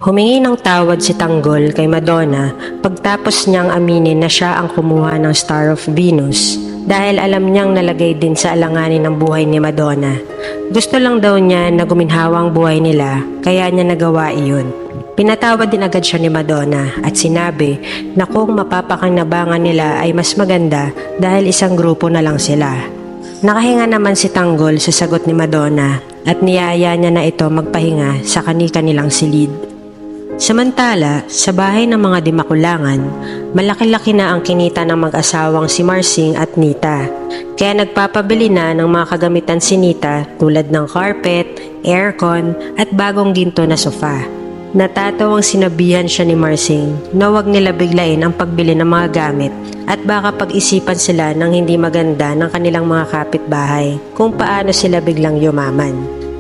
Humingi ng tawad si Tanggol kay Madonna pagtapos niyang aminin na siya ang kumuha ng Star of Venus dahil alam niyang nalagay din sa alanganin ng buhay ni Madonna. Gusto lang daw niya na guminhawa ang buhay nila kaya niya nagawa iyon. Pinatawad din agad siya ni Madonna at sinabi na kung mapapakinabangan nila ay mas maganda dahil isang grupo na lang sila. Nakahinga naman si Tanggol sa sagot ni Madonna at niyaya niya na ito magpahinga sa kani-kanilang silid. Samantala, sa bahay ng mga Dimakulangan, malaki-laki na ang kinita ng mag-asawang si Marsing at Nita. Kaya nagpapabili na ng mga kagamitan si Nita tulad ng carpet, aircon at bagong ginto na sofa. Natatawang sinabihan siya ni Marsing na huwag nila biglain ang pagbili ng mga gamit at baka pag-isipan sila ng hindi maganda ng kanilang mga kapitbahay kung paano sila biglang yumaman.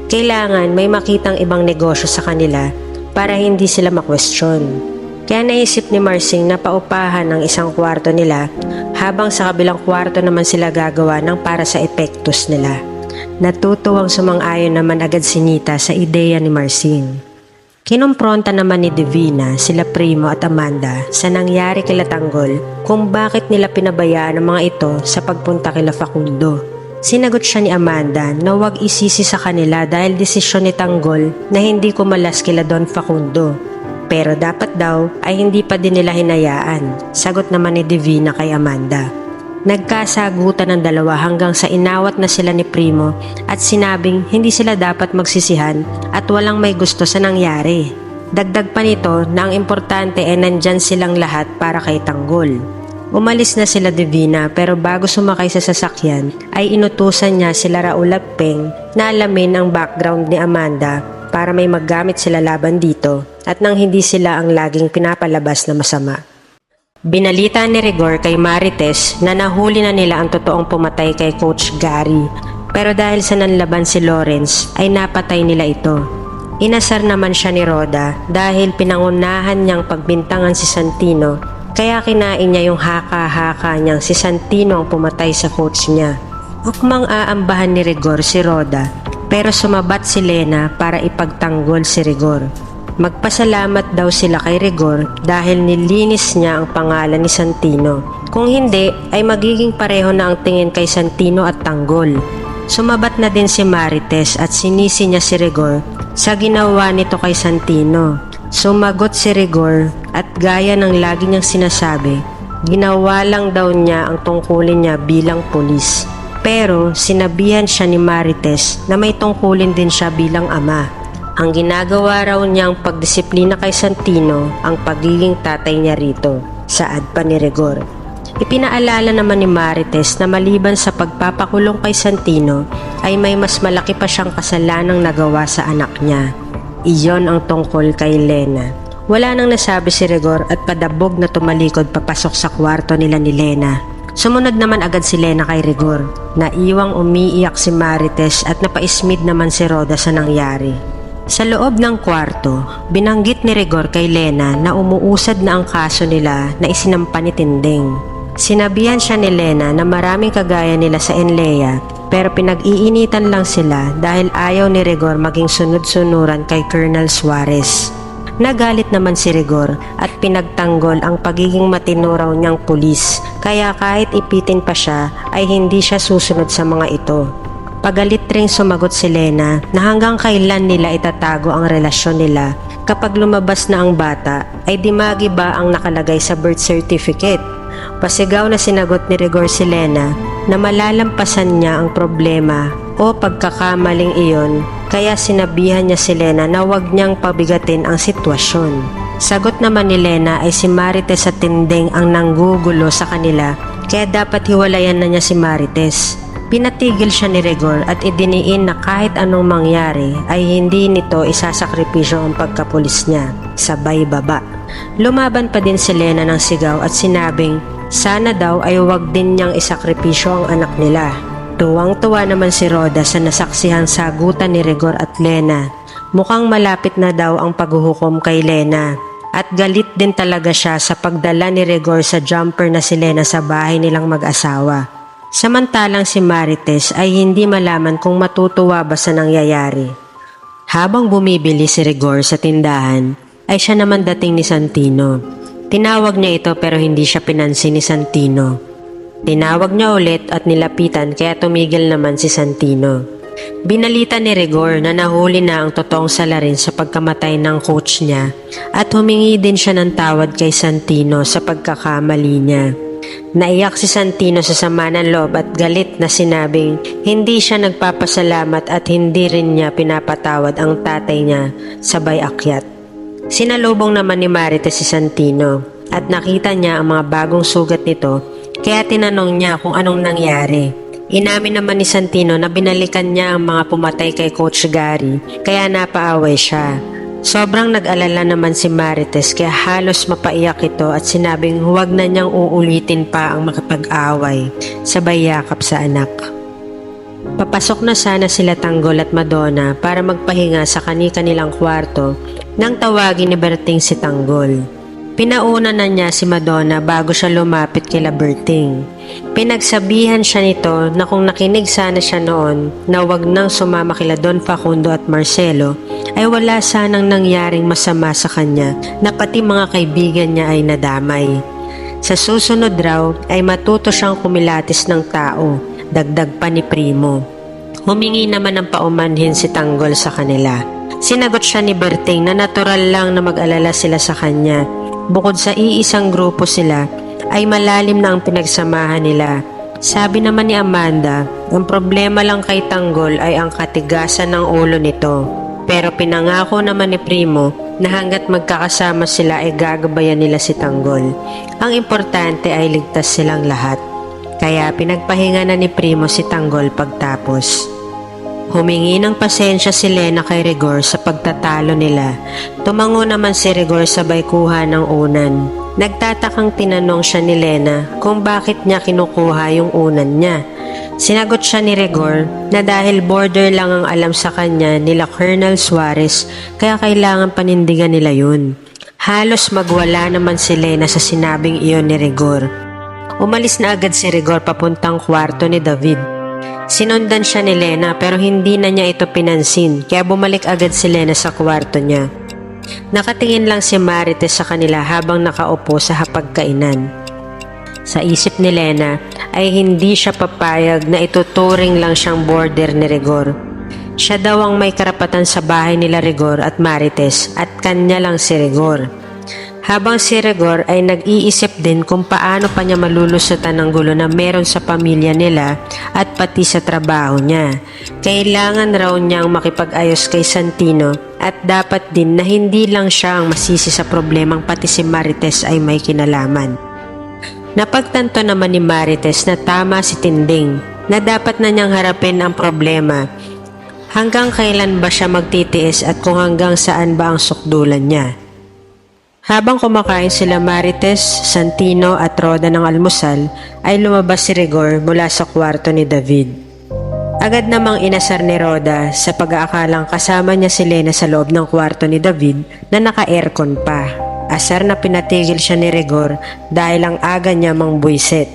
Kailangan may makitang ibang negosyo sa kanila para hindi sila makwestiyon. Kaya naisip ni Marsing na paupahan ng isang kwarto nila habang sa kabilang kwarto naman sila gagawa ng para sa epektos nila. Natutuwang sumang-ayon naman agad si Nita sa ideya ni Marsing. Kinumpronta naman ni Divina sila Primo at Amanda sa nangyari kila Tanggol kung bakit nila pinabayaan ang mga ito sa pagpunta kila Facundo. Sinagot siya ni Amanda na huwag isisi sa kanila dahil desisyon ni Tanggol na hindi kumalas kila Don Facundo. Pero dapat daw ay hindi pa din nila hinayaan, sagot naman ni Divina kay Amanda. Nagkasagutan ng dalawa hanggang sa inawat na sila ni Primo at sinabing hindi sila dapat magsisihan at walang may gusto sa nangyari. Dagdag pa nito na ang importante ay nandyan silang lahat para kay Tanggol. Umalis na sila Divina pero bago sumakay sa sasakyan ay inutusan niya sila Raul at Peng na alamin ang background ni Amanda para may maggamit sila laban dito at nang hindi sila ang laging pinapalabas na masama. Binalita ni Rigor kay Marites na nahuli na nila ang totoong pumatay kay Coach Gary pero dahil sa nanlaban si Lawrence ay napatay nila ito. Inasar naman siya ni Roda dahil pinangunahan niyang pagbintangan si Santino kaya kinain niya yung haka-haka niyang si Santino ang pumatay sa coach niya. Ukmang aambahan ni Rigor si Roda pero sumabat si Lena para ipagtanggol si Rigor. Magpasalamat daw sila kay Rigor dahil nilinis niya ang pangalan ni Santino. Kung hindi ay magiging pareho na ang tingin kay Santino at Tanggol. Sumabat na din si Marites at sinisi niya si Rigor sa ginawa nito kay Santino. Sumagot si Rigor at gaya ng lagi niyang sinasabi, ginawa lang daw niya ang tungkulin niya bilang pulis. Pero sinabihan siya ni Marites na may tungkulin din siya bilang ama. Ang ginagawa raw niyang pagdisiplina kay Santino ang pagiging tatay niya rito, saad pa ni Rigor. Ipinaalala naman ni Marites na maliban sa pagpapakulong kay Santino ay may mas malaki pa siyang kasalanang nagawa sa anak niya. Iyon ang tungkol kay Lena. Wala nang nasabi si Rigor at padabog na tumalikod papasok sa kwarto nila ni Lena. Sumunod naman agad si Lena kay Rigor. Naiwang umiiyak si Marites at napaismid naman si Roda sa nangyari. Sa loob ng kwarto, binanggit ni Rigor kay Lena na umuusad na ang kaso nila na isinampa ni Tinding. Sinabihan siya ni Lena na maraming kagaya nila sa Enlea pero pinag-iinitan lang sila dahil ayaw ni Rigor maging sunod-sunuran kay Colonel Suarez. Nagalit naman si Rigor at pinagtanggol ang pagiging matino raw niyang pulis kaya kahit ipitin pa siya ay hindi siya susunod sa mga ito. Pagalit ring sumagot si Lena na hanggang kailan nila itatago ang relasyon nila kapag lumabas na ang bata ay di magiba ang nakalagay sa birth certificate. Pasigaw na sinagot ni Rigor si Lena na malalampasan niya ang problema o pagkakamaling iyon kaya sinabihan niya si Lena na huwag niyang pabigatin ang sitwasyon. Sagot naman ni Lena ay si Marites at Tinding ang nanggugulo sa kanila kaya dapat hiwalayan na niya si Marites. Pinatigil siya ni Rigor at idiniin na kahit anong mangyari ay hindi nito isasakripisyo ang pagkapulis niya. Sabay baba. Lumaban pa din si Lena ng sigaw at sinabing sana daw ay huwag din niyang isakripisyo ang anak nila. Tuwang-tuwa naman si Roda sa nasaksihang sagutan ni Rigor at Lena. Mukhang malapit na daw ang paghuhukom kay Lena. At galit din talaga siya sa pagdala ni Rigor sa jumper na si Lena sa bahay nilang mag-asawa. Samantalang si Marites ay hindi malaman kung matutuwa ba sa nangyayari. Habang bumibili si Rigor sa tindahan, ay siya naman dating ni Santino. Tinawag niya ito pero hindi siya pinansin ni Santino. Tinawag niya ulit at nilapitan kaya tumigil naman si Santino. Binalita ni Rigor na nahuli na ang totoong salarin sa pagkamatay ng coach niya at humingi din siya ng tawad kay Santino sa pagkakamali niya. Naiyak si Santino sa sama ng loob at galit na sinabing hindi siya nagpapasalamat at hindi rin niya pinapatawad ang tatay niya sabay akyat. Sinalubong naman ni Marites si Santino at nakita niya ang mga bagong sugat nito kaya tinanong niya kung anong nangyari. Inamin naman ni Santino na binalikan niya ang mga pumatay kay Coach Gary kaya napaaway siya. Sobrang nag-alala naman si Marites kaya halos mapaiyak ito at sinabing huwag na niyang uulitin pa ang makapag-away, sabay yakap sa anak. Papasok na sana sila Tanggol at Madonna para magpahinga sa kani-kanilang kwarto nang tawagin ni Berting si Tanggol. Pinauna na niya si Madonna bago siya lumapit kila Berting. Pinagsabihan siya nito na kung nakinig sana siya noon na wag nang sumama kila Don Facundo at Marcelo ay wala sanang nangyaring masama sa kanya na pati mga kaibigan niya ay nadamay. Sa susunod raw ay matuto siyang kumilatis ng tao, dagdag pa ni Primo. Humingi naman ng paumanhin si Tanggol sa kanila. Sinagot siya ni Berting na natural lang na mag-alala sila sa kanya. Bukod sa iisang grupo sila, ay malalim na ang pinagsamahan nila. Sabi naman ni Amanda, ang problema lang kay Tanggol ay ang katigasan ng ulo nito. Pero pinangako naman ni Primo na hanggat magkakasama sila ay gagabayan nila si Tanggol. Ang importante ay ligtas silang lahat. Kaya pinagpahinga na ni Primo si Tanggol pagtapos. Humingi ng pasensya si Lena kay Rigor sa pagtatalo nila. Tumango naman si Rigor sabay kuha ng unan. Nagtatakang tinanong siya ni Lena kung bakit niya kinukuha yung unan niya. Sinagot siya ni Rigor na dahil border lang ang alam sa kanya nila Colonel Suarez kaya kailangan panindigan nila yun. Halos magwala naman si Lena sa sinabing iyon ni Rigor. Umalis na agad si Rigor papuntang kwarto ni David. Sinundan siya ni Lena pero hindi na niya ito pinansin kaya bumalik agad si Lena sa kwarto niya. Nakatingin lang si Marites sa kanila habang nakaupo sa hapagkainan. Sa isip ni Lena ay hindi siya papayag na ituturing lang siyang border ni Rigor. Siya daw ang may karapatan sa bahay nila Rigor at Marites at kanya lang si Rigor. Habang si Rigor ay nag-iisip din kung paano pa niya malulusutan ng gulo na meron sa pamilya nila at pati sa trabaho niya. Kailangan raw niyang makipag-ayos kay Santino at dapat din na hindi lang siya ang masisi sa problemang pati si Marites ay may kinalaman. Napagtanto naman ni Marites na tama si Tinding na dapat na niyang harapin ang problema. Hanggang kailan ba siya magtitiis at kung hanggang saan ba ang sukdulan niya? Habang kumakain sila Marites, Santino at Roda ng almusal, ay lumabas si Rigor mula sa kwarto ni David. Agad namang inasar ni Roda sa pag-aakalang kasama niya si Lena sa loob ng kwarto ni David na naka-aircon pa. Asar na pinatigil siya ni Rigor dahil ang aga niya mang buwisit.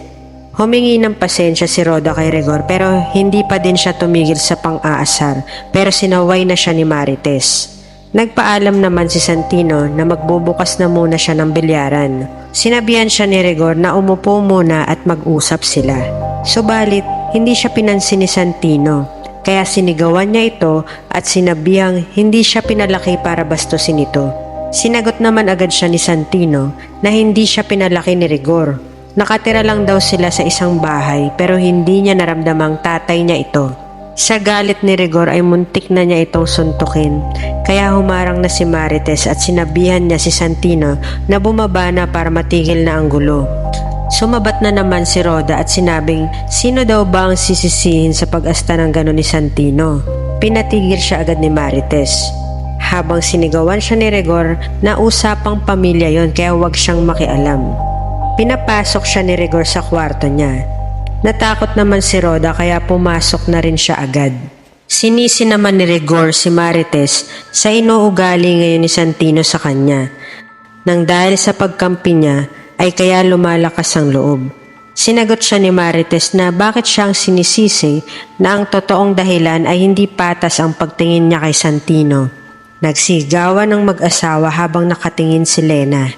Humingi ng pasensya si Roda kay Rigor pero hindi pa din siya tumigil sa pang-aasar pero sinaway na siya ni Marites. Nagpaalam naman si Santino na magbubukas na muna siya ng bilyaran. Sinabihan siya ni Rigor na umupo muna at mag-usap sila. Subalit, hindi siya pinansin ni Santino, kaya sinigawan niya ito at sinabihang hindi siya pinalaki para bastusin ito. Sinagot naman agad siya ni Santino na hindi siya pinalaki ni Rigor. Nakatira lang daw sila sa isang bahay pero hindi niya naramdamang tatay niya ito. Sa galit ni Rigor ay muntik na niya itong suntukin, kaya humarang na si Marites at sinabihan niya si Santino na bumaba na para matigil na ang gulo. Sumabat na naman si Roda at sinabing sino daw ba ang sisisihin sa pag-asta ng gano'n ni Santino. Pinatigil siya agad ni Marites. Habang sinigawan siya ni Rigor na usapang pamilya yon kaya huwag siyang makialam. Pinapasok siya ni Rigor sa kwarto niya. Natakot naman si Roda kaya pumasok na rin siya agad. Sinisi naman ni Rigor si Marites sa inuugali ngayon ni Santino sa kanya. Nang dahil sa pagkampi niya ay kaya lumalakas ang loob. Sinagot siya ni Marites na bakit siyang sinisisi na ang totoong dahilan ay hindi patas ang pagtingin niya kay Santino. Nagsigawan ng mag-asawa habang nakatingin si Lena.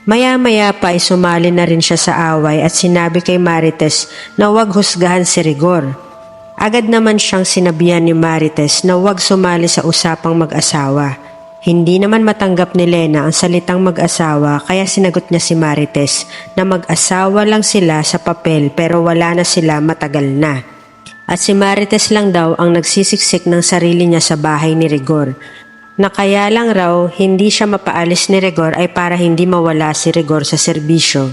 Maya-maya pa ay sumali na rin siya sa away at sinabi kay Marites na huwag husgahan si Rigor. Agad naman siyang sinabihan ni Marites na huwag sumali sa usapang mag-asawa. Hindi naman matanggap ni Lena ang salitang mag-asawa kaya sinagot niya si Marites na mag-asawa lang sila sa papel pero wala na sila matagal na. At si Marites lang daw ang nagsisiksik ng sarili niya sa bahay ni Rigor. Na kaya lang raw hindi siya mapaalis ni Rigor ay para hindi mawala si Rigor sa serbisyo.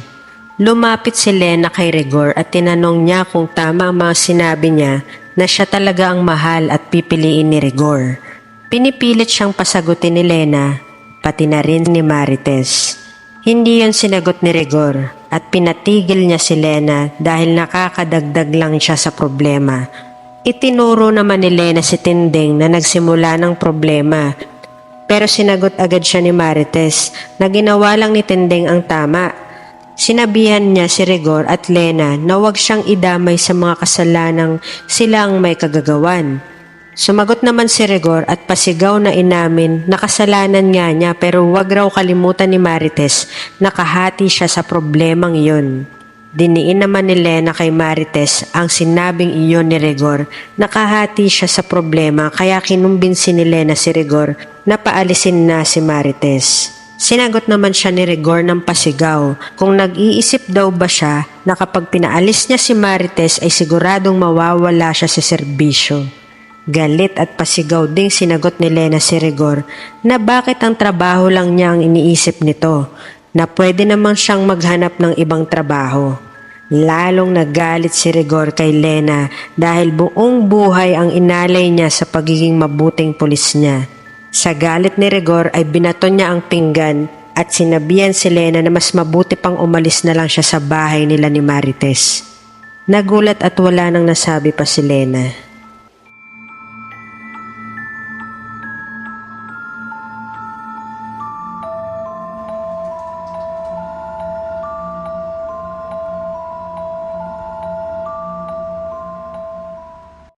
Lumapit si Lena kay Rigor at tinanong niya kung tama ang mga sinabi niya na siya talaga ang mahal at pipiliin ni Rigor. Pinipilit siyang pasagutin ni Lena, pati na rin ni Marites. Hindi yon sinagot ni Rigor at pinatigil niya si Lena dahil nakakadagdag lang siya sa problema. Itinuro naman ni Lena si Tinding na nagsimula ng problema. Pero sinagot agad siya ni Marites na ginawa lang ni Tinding ang tama. Sinabihan niya si Rigor at Lena na huwag siyang idamay sa mga kasalanang sila ang may kagagawan. Sumagot naman si Rigor at pasigaw na inamin na kasalanan nga niya pero huwag raw kalimutan ni Marites na kahati siya sa problemang iyon. Diniin naman ni Lena kay Marites ang sinabing iyon ni Rigor na kahati siya sa problema kaya kinumbinsi ni Lena si Rigor na paalisin na si Marites. Sinagot naman siya ni Rigor ng pasigaw kung nag-iisip daw ba siya na kapag pinaalis niya si Marites ay siguradong mawawala siya sa serbisyo. Galit at pasigaw ding sinagot ni Lena si Rigor na bakit ang trabaho lang niya ang iniisip nito, na pwede namang siyang maghanap ng ibang trabaho. Lalong nagalit si Rigor kay Lena dahil buong buhay ang inalay niya sa pagiging mabuting pulis niya. Sa galit ni Rigor ay binaton niya ang pinggan at sinabihan si Lena na mas mabuti pang umalis na lang siya sa bahay nila ni Marites. Nagulat at wala nang nasabi pa si Lena.